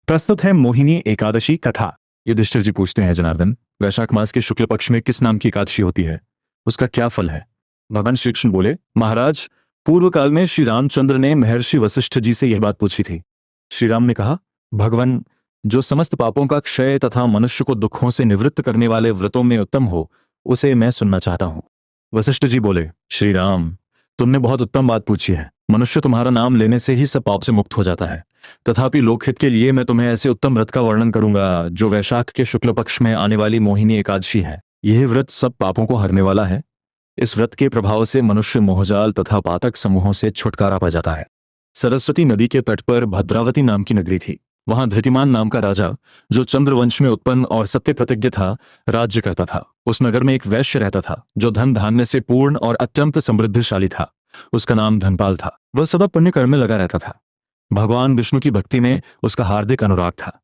प्रस्तुत है मोहिनी एकादशी कथा। युधिष्ठिर जी पूछते हैं, जनार्दन, वैशाख मास के शुक्ल पक्ष में किस नाम की एकादशी होती है? उसका क्या फल है? भगवान श्री कृष्ण बोले, महाराज, पूर्व काल में श्री रामचंद्र ने महर्षि वशिष्ठ जी से यह बात पूछी थी। श्री राम ने कहा, भगवान, जो समस्त पापों का क्षय तथा मनुष्य को दुखों से निवृत्त करने वाले व्रतों में उत्तम हो, उसे मैं सुनना चाहता हूं। वशिष्ठ जी बोले, श्री राम, तुमने बहुत उत्तम बात पूछी है। मनुष्य तुम्हारा नाम लेने से ही सब पाप से मुक्त हो जाता है। तथापि लोकहित के लिए मैं तुम्हें ऐसे उत्तम व्रत का वर्णन करूंगा जो वैशाख के शुक्ल पक्ष में आने वाली मोहिनी एकादशी है। यह व्रत सब पापों को हरने वाला है। इस व्रत के प्रभाव से मनुष्य मोहजाल तथा पातक समूहों से छुटकारा पा जाता है। सरस्वती नदी के तट पर भद्रावती नाम की नगरी थी। वहां धृतिमान नाम का राजा, जो चंद्रवंश में उत्पन्न और सत्य प्रतिज्ञ था, राज्य करता था। उस नगर में एक वैश्य रहता था जो धन धान्य से पूर्ण और अत्यंत समृद्धशाली था। उसका नाम धनपाल था। वह सदा पुण्य कर्म में लगा रहता था। भगवान विष्णु की भक्ति में उसका हार्दिक अनुराग था।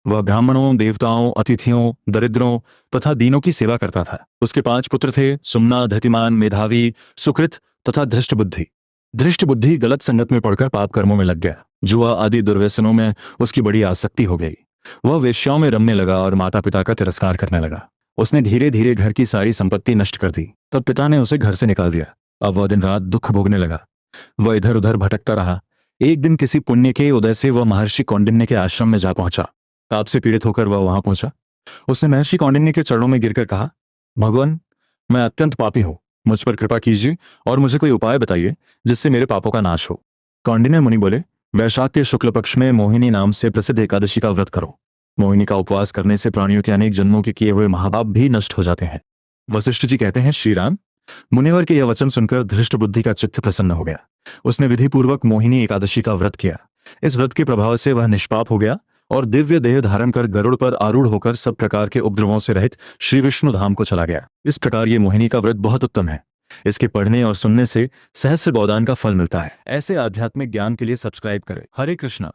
वह ब्राह्मणों, देवताओं, अतिथियों, दरिद्रों तथा दीनों की सेवा करता था। उसके 5 पुत्र थे, सुम्ना, धृतिमान, मेधावी, सुकृत तथा धृष्टबुद्धि। धृष्टबुद्धि गलत संगत में पड़कर पाप कर्मों में लग गया। जुआ आदि दुर्व्यसनों में उसकी बड़ी आसक्ति हो गई। वह वेश्याओं में रमने लगा और माता पिता का तिरस्कार करने लगा। उसने धीरे धीरे घर की सारी संपत्ति नष्ट कर दी। तब पिता ने उसे घर से निकाल दिया। अब वह दिन रात दुख भोगने लगा। वह इधर उधर भटकता रहा। एक दिन किसी पुण्य के उदय से वह महर्षि कौंडिन्य के आश्रम में जा पहुंचा। ताप से पीड़ित होकर वह वहां पहुंचा। उसने महर्षि कौंडिन्य के चरणों में गिरकर कहा, भगवान, मैं अत्यंत पापी हूं। मुझ पर कृपा कीजिए और मुझे कोई उपाय बताइए जिससे मेरे पापों का नाश हो। कौंडिन्य मुनि बोले, वैशाख के शुक्ल पक्ष में मोहिनी नाम से प्रसिद्ध एकादशी का व्रत करो। मोहिनी का उपवास करने से प्राणियों के अनेक जन्मों के किए हुए महापाप भी नष्ट हो जाते हैं। वशिष्ठ जी कहते हैं, श्री राम, मुनिवर के यह वचन सुनकर धृष्ट बुद्धि का चित्त प्रसन्न हो गया। उसने विधिपूर्वक मोहिनी एकादशी का व्रत किया। इस व्रत के प्रभाव से वह निष्पाप हो गया और दिव्य देह धारण कर गरुड़ पर आरूढ़ होकर सब प्रकार के उपद्रवों से रहित श्री विष्णु धाम को चला गया। इस प्रकार ये मोहिनी का व्रत बहुत उत्तम है। इसके पढ़ने और सुनने से सहस्र बौदान का फल मिलता है। ऐसे आध्यात्मिक ज्ञान के लिए सब्सक्राइब करें। हरे कृष्णा।